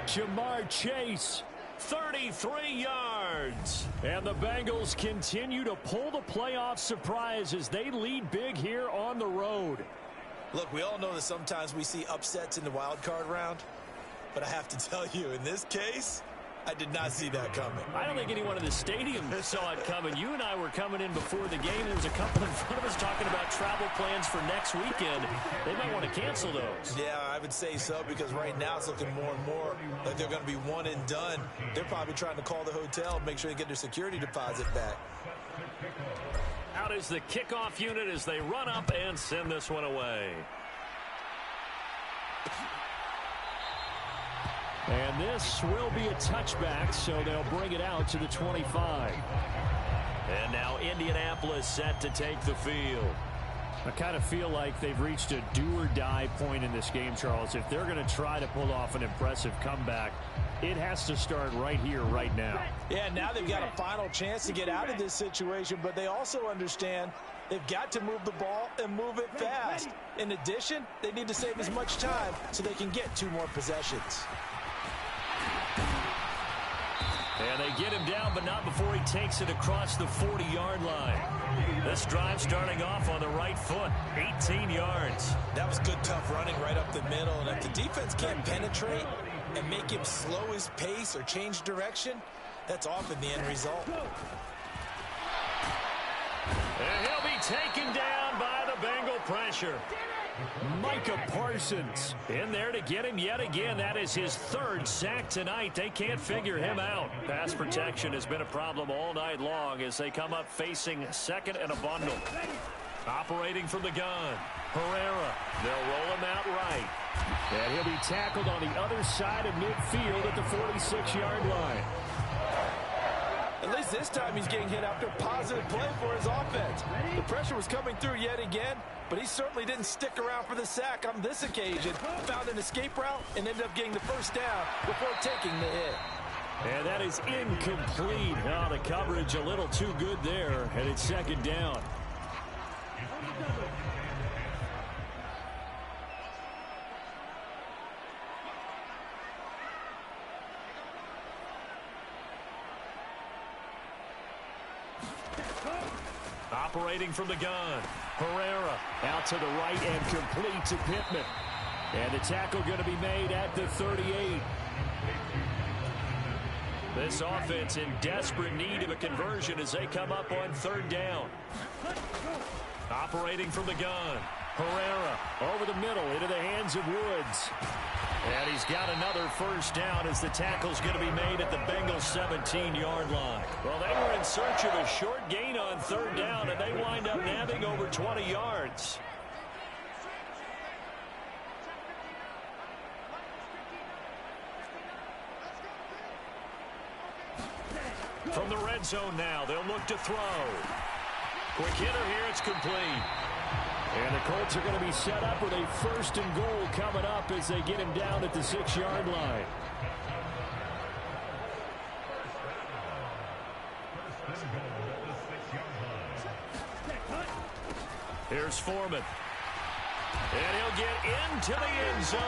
Jamar Chase, 33 yards. And the Bengals continue to pull the playoff surprise as they lead big here on the road. Look, we all know that sometimes we see upsets in the wild card round. But I have to tell you, in this case, I did not see that coming. I don't think anyone in the stadium saw it coming. You and I were coming in before the game. There was a couple in front of us talking about travel plans for next weekend. They might want to cancel those. Yeah, I would say so because right now it's looking more and more like they're going to be one and done. They're probably trying to call the hotel and make sure they get their security deposit back. Out is the kickoff unit as they run up and send this one away. And this will be a touchback, so they'll bring it out to the 25. And now Indianapolis set to take the field. I kind of feel like they've reached a do-or-die point in this game, Charles. If they're going to try to pull off an impressive comeback, it has to start right here, right now. Yeah, now they've got a final chance to get out of this situation, but they also understand they've got to move the ball and move it fast. In addition, they need to save as much time so they can get 2 more possessions. And they get him down, but not before he takes it across the 40-yard line. This drive starting off on the right foot, 18 yards. That was good, tough running right up the middle. And if the defense can't penetrate and make him slow his pace or change direction, that's often the end result. And he'll be taken down by the Bengal pressure. Micah Parsons in there to get him yet again. That is his 3rd sack tonight. They can't figure him out. Pass protection has been a problem all night long as they come up facing second and a bundle. Operating from the gun, Herrera. They'll roll him out right. And he'll be tackled on the other side of midfield at the 46-yard line. At least this time he's getting hit after positive play for his offense. The pressure was coming through yet again, but he certainly didn't stick around for the sack on this occasion. Found an escape route and ended up getting the first down before taking the hit. And that is incomplete. Oh, the coverage a little too good there, and it's 2nd down. Operating from the gun, Herrera out to the right and complete to Pittman. And the tackle going to be made at the 38. This offense in desperate need of a conversion as they come up on 3rd down. Operating from the gun, Herrera over the middle into the hands of Woods. And he's got another first down as the tackle's going to be made at the Bengals 17-yard line. Well, they were in search of a short gain on 3rd down, and they wind up nabbing over 20 yards. From the red zone now, they'll look to throw. Quick hitter here, it's complete. And the Colts are going to be set up with a 1st and goal coming up as they get him down at the 6-yard line. Here's Foreman. And he'll get into the end zone.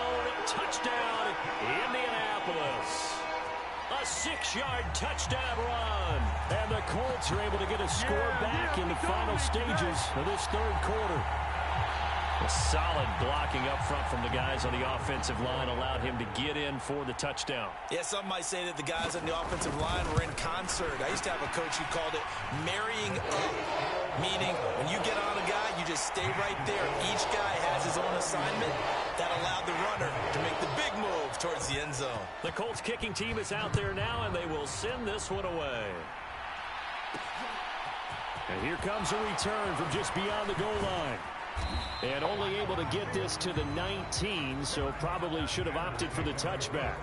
Touchdown, Indianapolis. A 6-yard touchdown run. And the Colts are able to get a score back in the final stages of this 3rd quarter. A solid blocking up front from the guys on the offensive line allowed him to get in for the touchdown. Yeah, some might say that the guys on the offensive line were in concert. I used to have a coach who called it marrying up, meaning when you get on a guy, you just stay right there. Each guy has his own assignment. That allowed the runner to make the big move towards the end zone. The Colts kicking team is out there now, and they will send this one away. And here comes a return from just beyond the goal line. And only able to get this to the 19, so probably should have opted for the touchback.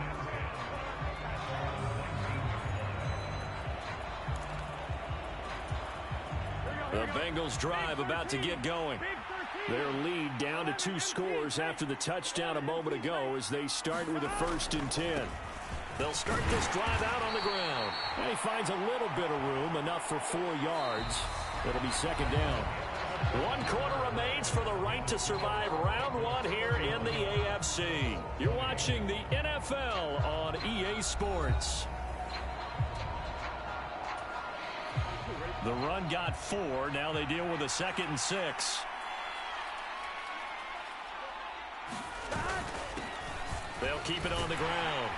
The Bengals drive about to get going. Their lead down to 2 scores after the touchdown a moment ago as they start with a 1st and 10. They'll start this drive out on the ground. And he finds a little bit of room, enough for 4 yards. It'll be 2nd down. 1 quarter remains for the right to survive round 1 here in the AFC. You're watching the NFL on EA Sports. The run got 4. Now they deal with a 2nd and 6. They'll keep it on the ground.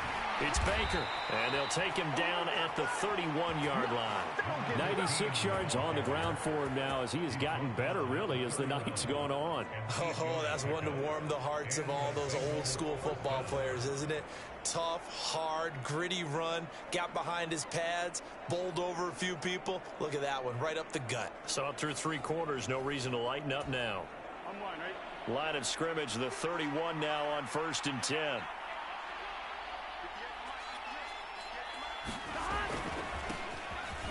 It's Baker, and they'll take him down at the 31-yard line. 96 yards on the ground for him now as he has gotten better, really, as the night's gone on. Oh, that's one to warm the hearts of all those old-school football players, isn't it? Tough, hard, gritty run, got behind his pads, bowled over a few people. Look at that one, right up the gut. So through 3 quarters, no reason to lighten up now. Line of scrimmage, the 31 now on 1st and 10.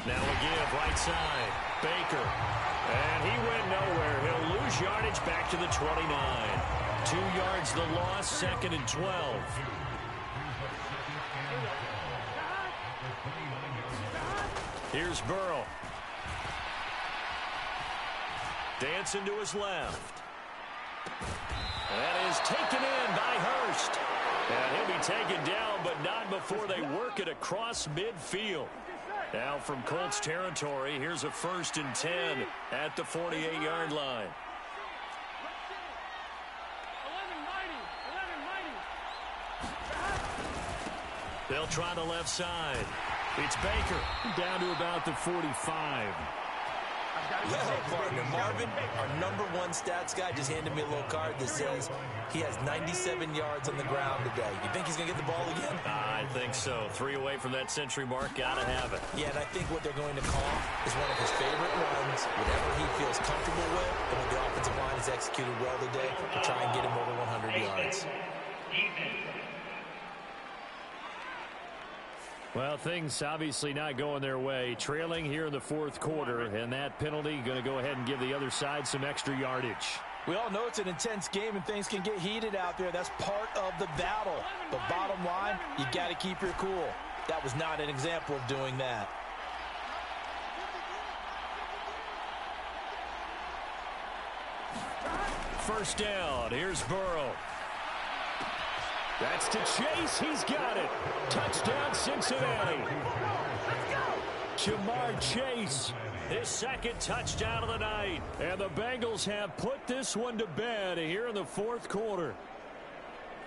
Now again, right side, Baker. And he went nowhere. He'll lose yardage back to the 29. 2 yards the loss, 2nd and 12. Here's Burrow. Dancing to his left. That is taken in by Hurst. And he'll be taken down, but not before they work it across midfield. Now from Colts territory, here's a 1st and 10 at the 48-yard line. They'll try the left side. It's Baker down to about the 45. Well, partner, Marvin, our #1 stats guy, just handed me a little card that says he has 97 yards on the ground today. You think he's going to get the ball again? I think so. 3 away from that century mark. Got to have it. Yeah, and I think what they're going to call is one of his favorite runs, whatever he feels comfortable with, and when the offensive line has executed well today, to try and get him over 100 yards. Well, things obviously not going their way. Trailing here in the 4th quarter, and that penalty going to go ahead and give the other side some extra yardage. We all know it's an intense game and things can get heated out there. That's part of the battle. But bottom line, you got to keep your cool. That was not an example of doing that. First down. Here's Burrow. That's to Chase. He's got it. Touchdown, Cincinnati. Jamar Chase, his 2nd touchdown of the night. And the Bengals have put this one to bed here in the 4th quarter.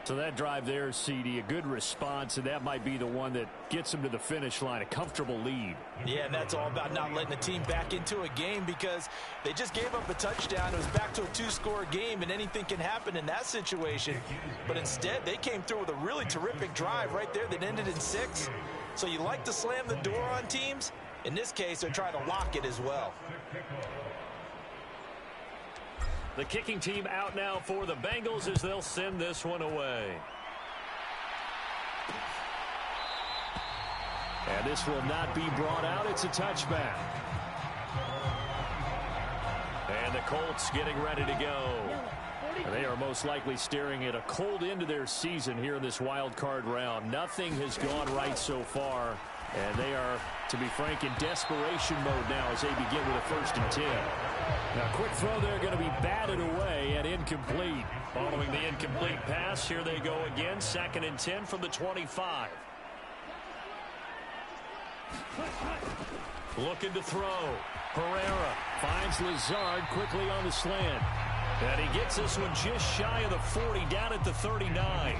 So that drive there, CD, a good response, and that might be the one that gets them to the finish line, a comfortable lead. Yeah, and that's all about not letting the team back into a game because they just gave up a touchdown. It was back to a 2-score game, and anything can happen in that situation. But instead, they came through with a really terrific drive right there that ended in 6. So you like to slam the door on teams. In this case, they're trying to lock it as well. The kicking team out now for the Bengals as they'll send this one away. And this will not be brought out. It's a touchback. And the Colts getting ready to go. And they are most likely staring at a cold end to their season here in this wild card round. Nothing has gone right so far. And they are, to be frank, in desperation mode now as they begin with a 1st and 10. Now, quick throw there going to be batted away and incomplete. Following the incomplete pass, here they go again. 2nd and 10 from the 25. Looking to throw. Herrera finds Lazard quickly on the slant. And he gets this one just shy of the 40, down at the 39.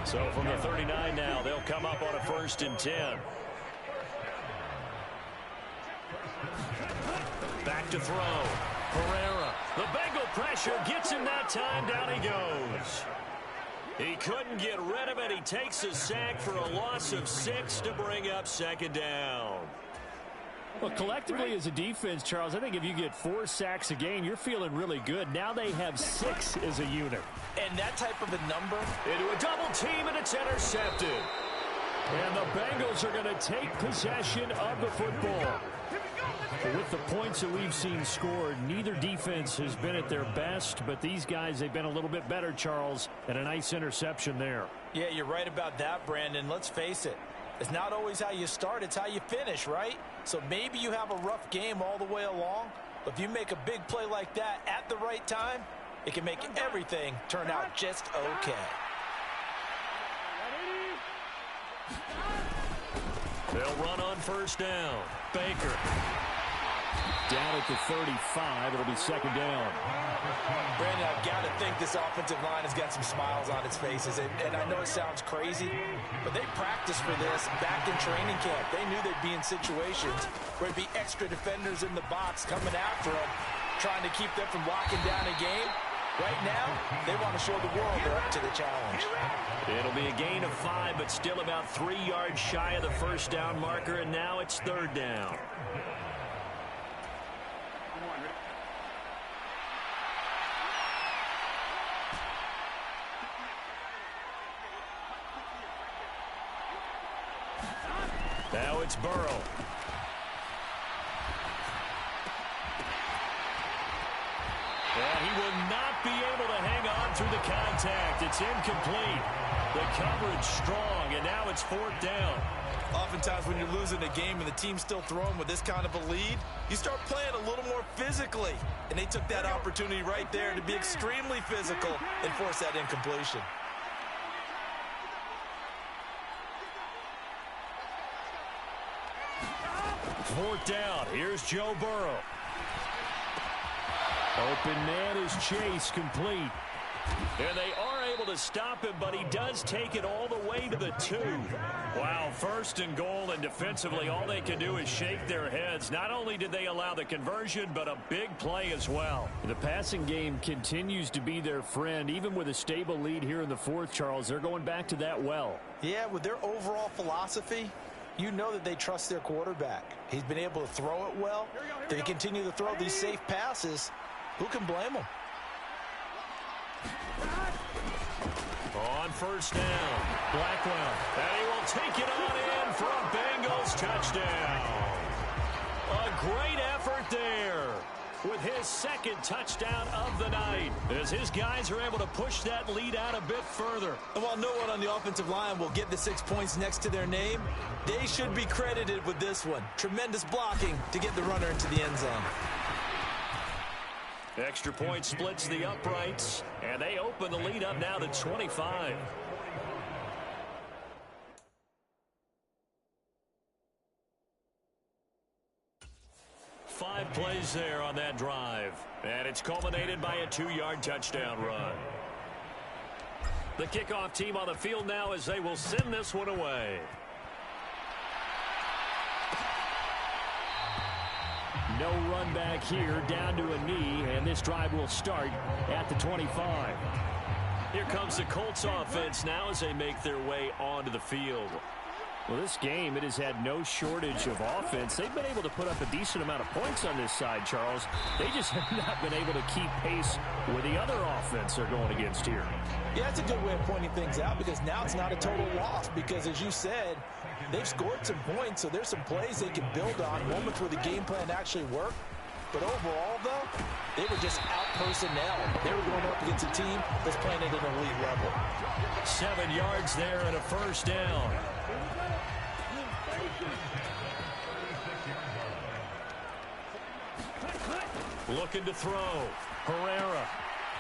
So from the 39 now, they'll come up on a 1st and 10. Back to throw. Herrera. The Bengal pressure gets him that time. Down he goes. He couldn't get rid of it. He takes a sack for a loss of 6 to bring up 2nd down. Well, collectively as a defense, Charles, I think if you get 4 sacks a game, you're feeling really good. Now they have 6 as a unit. And that type of a number. Into a double team, and it's intercepted. And the Bengals are going to take possession of the football. With the points that we've seen scored, neither defense has been at their best, but these guys, they've been a little bit better, Charles, and a nice interception there. Yeah, you're right about that, Brandon. Let's face it. It's not always how you start, it's how you finish, right? So maybe you have a rough game all the way along, but if you make a big play like that at the right time, it can make everything turn out just okay. They'll run on first down. Baker. Down at the 35, it'll be second down. Brandon, I've got to think this offensive line has got some smiles on its faces. And I know it sounds crazy, but they practiced for this back in training camp. They knew they'd be in situations where there'd be extra defenders in the box coming after them, trying to keep them from locking down a game. Right now, they want to show the world they're up to the challenge. It'll be a gain of 5, but still about 3 yards shy of the first down marker, and now it's third down. Now it's Burrow. And he will not be able to hang on through the contact. It's incomplete. The coverage strong, and now it's fourth down. Oftentimes when you're losing a game and the team's still throwing with this kind of a lead, you start playing a little more physically. And they took that opportunity right there to be extremely physical and force that incompletion. Fourth down. Here's Joe Burrow. Open man is Chase, complete. And they are able to stop him, but he does take it all the way to the 2. Wow, first and goal, and defensively all they can do is shake their heads. Not only did they allow the conversion, but a big play as well. The passing game continues to be their friend. Even with a stable lead here in the fourth, Charles, they're going back to that well. Yeah, with their overall philosophy, you know that they trust their quarterback. He's been able to throw it well. They continue to throw these safe passes. Who can blame them? On first down, Blackwell. And he will take it on in for a Bengals touchdown. A great effort there with his second touchdown of the night, as his guys are able to push that lead out a bit further. And while no one on the offensive line will get the 6 points next to their name, they should be credited with this one. Tremendous blocking to get the runner into the end zone. Extra point splits the uprights, and they open the lead up now to 25. Five plays there on that drive, and it's culminated by a 2-yard touchdown run. The kickoff team on the field now as they will send this one away. No run back here, down to a knee, and this drive will start at the 25. Here comes the Colts offense now as they make their way onto the field. Well, this game, it has had no shortage of offense. They've been able to put up a decent amount of points on this side, Charles. They just have not been able to keep pace with the other offense they're going against here. Yeah, that's a good way of pointing things out, because now it's not a total loss, because as you said, they've scored some points, so there's some plays they can build on, moments where the game plan actually worked. But overall, though, they were just out-personnel. They were going up against a team that's playing at an elite level. 7 yards there and a first down. Looking to throw. Herrera.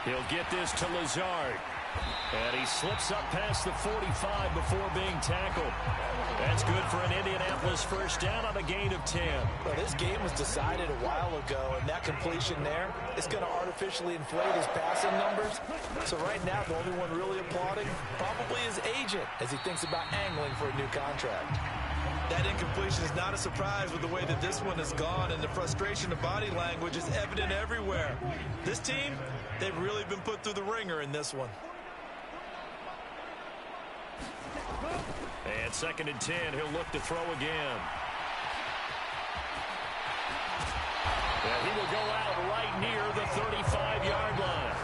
He'll get this to Lazard. And he slips up past the 45 before being tackled. That's good for an Indianapolis first down on a gain of 10. Well, this game was decided a while ago, and that completion there is going to artificially inflate his passing numbers. So right now, the only one really applauding probably his agent as he thinks about angling for a new contract. That incompletion is not a surprise with the way that this one has gone, and the frustration of body language is evident everywhere. This team, they've really been put through the ringer in this one. And 2nd and 10, he'll look to throw again. And he will go out right near the 35-yard line.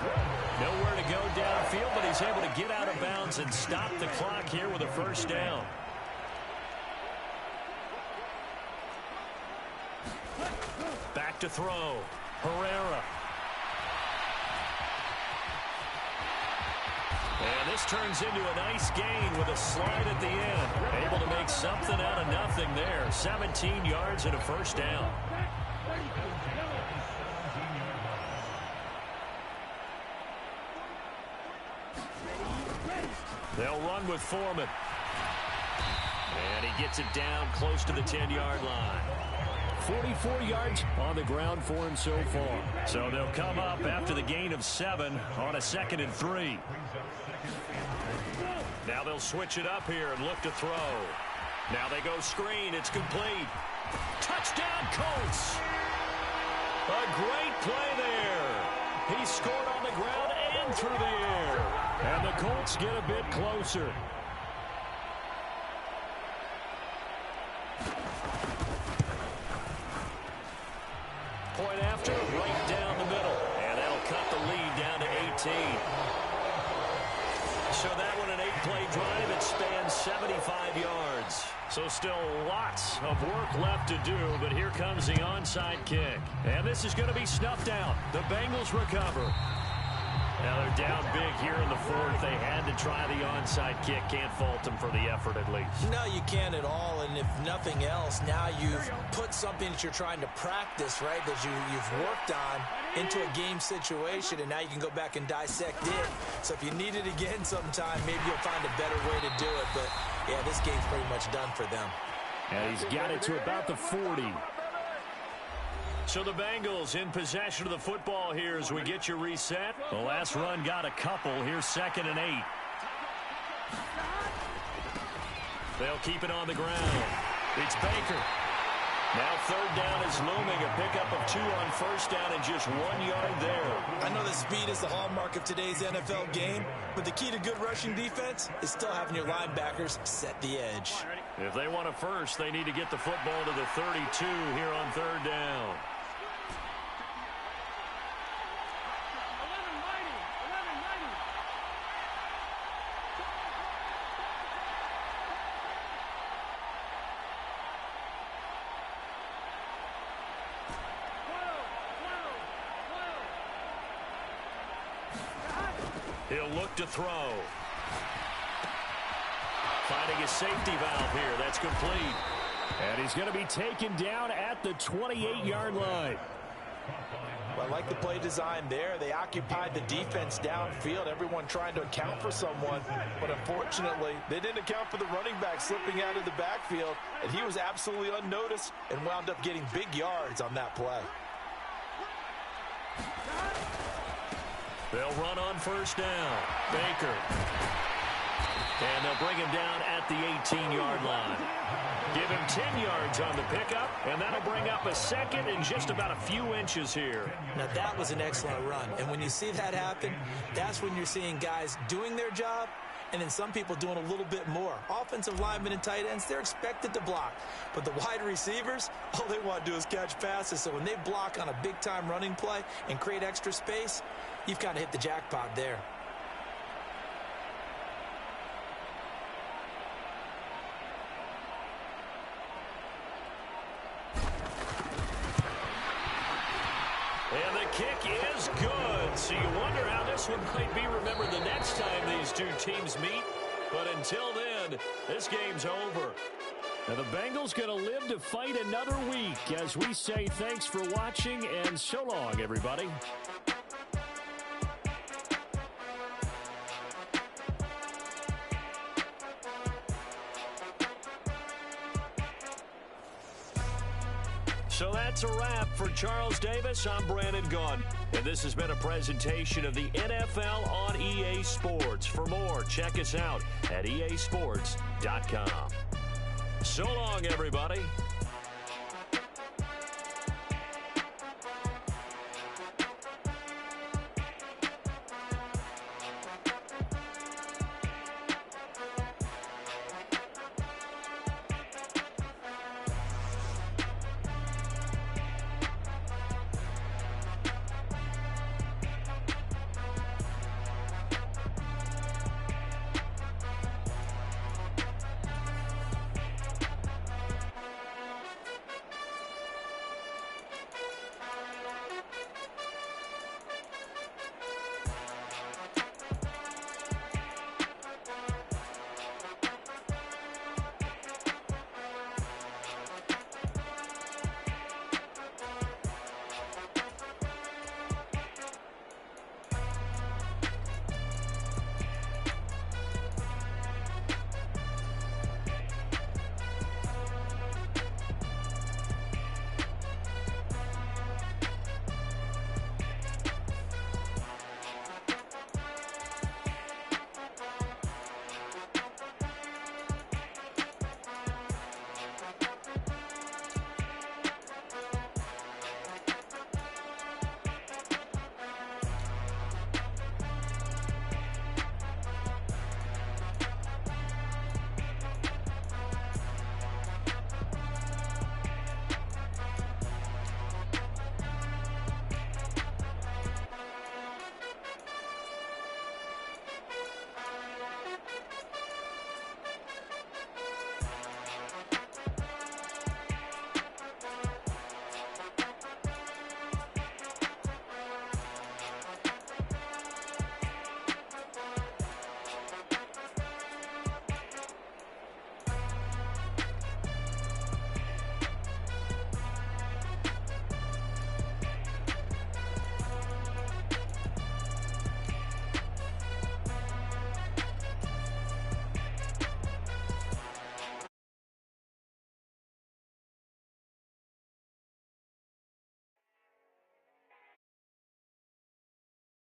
Nowhere to go downfield, but he's able to get out of bounds and stop the clock here with a first down. Back to throw. Herrera. And this turns into a nice gain with a slide at the end. Able to make something out of nothing there. 17 yards and a first down. They'll run with Foreman. And he gets it down close to the 10-yard line. 44 yards on the ground for him so far. So they'll come up after the gain of 7 on a 2nd and 3. Now they'll switch it up here and look to throw. Now they go screen. It's complete. Touchdown, Colts. A great play there. He scored on the ground and through the air. And the Colts get a bit closer. Point after, right down the middle. And that'll cut the lead down to 18. So that one an 8-play drive that spans 75 yards. So still lots of work left to do, but here comes the onside kick. And this is going to be snuffed out. The Bengals recover. Now they're down big here in the 4th. They had to try the onside kick. Can't fault them for the effort at least. No, you can't at all. And if nothing else, now you've put something that you're trying to practice, right, that you've worked on into a game situation, and now you can go back and dissect it. So if you need it again sometime, maybe you'll find a better way to do it. But, yeah, this game's pretty much done for them. And he's got it to about the 40. So the Bengals in possession of the football here as we get you reset. The last run got a couple. Here's 2nd and 8. They'll keep it on the ground. It's Baker. Now 3rd down is looming. A pickup of 2 on 1st down and just 1 yard there. I know that speed is the hallmark of today's NFL game, but the key to good rushing defense is still having your linebackers set the edge. If they want a first, they need to get the football to the 32 here on 3rd down. He'll look to throw. Finding a safety valve here. That's complete. And he's going to be taken down at the 28-yard line. Well, I like the play design there. They occupied the defense downfield, everyone trying to account for someone. But unfortunately, they didn't account for the running back slipping out of the backfield. And he was absolutely unnoticed and wound up getting big yards on that play. They'll run on 1st down. Baker. And they'll bring him down at the 18-yard line. Give him 10 yards on the pickup, and that'll bring up a 2nd and just about a few inches here. Now, that was an excellent run. And when you see that happen, that's when you're seeing guys doing their job and then some people doing a little bit more. Offensive linemen and tight ends, they're expected to block. But the wide receivers, all they want to do is catch passes. So when they block on a big-time running play and create extra space, you've kind of hit the jackpot there. And the kick is good. So you wonder how this one might be remembered the next time these two teams meet. But until then, this game's over. And the Bengals going to live to fight another week as we say thanks for watching and so long, everybody. So that's a wrap for Charles Davis. I'm Brandon Gunn. And this has been a presentation of the NFL on EA Sports. For more, check us out at easports.com. So long, everybody.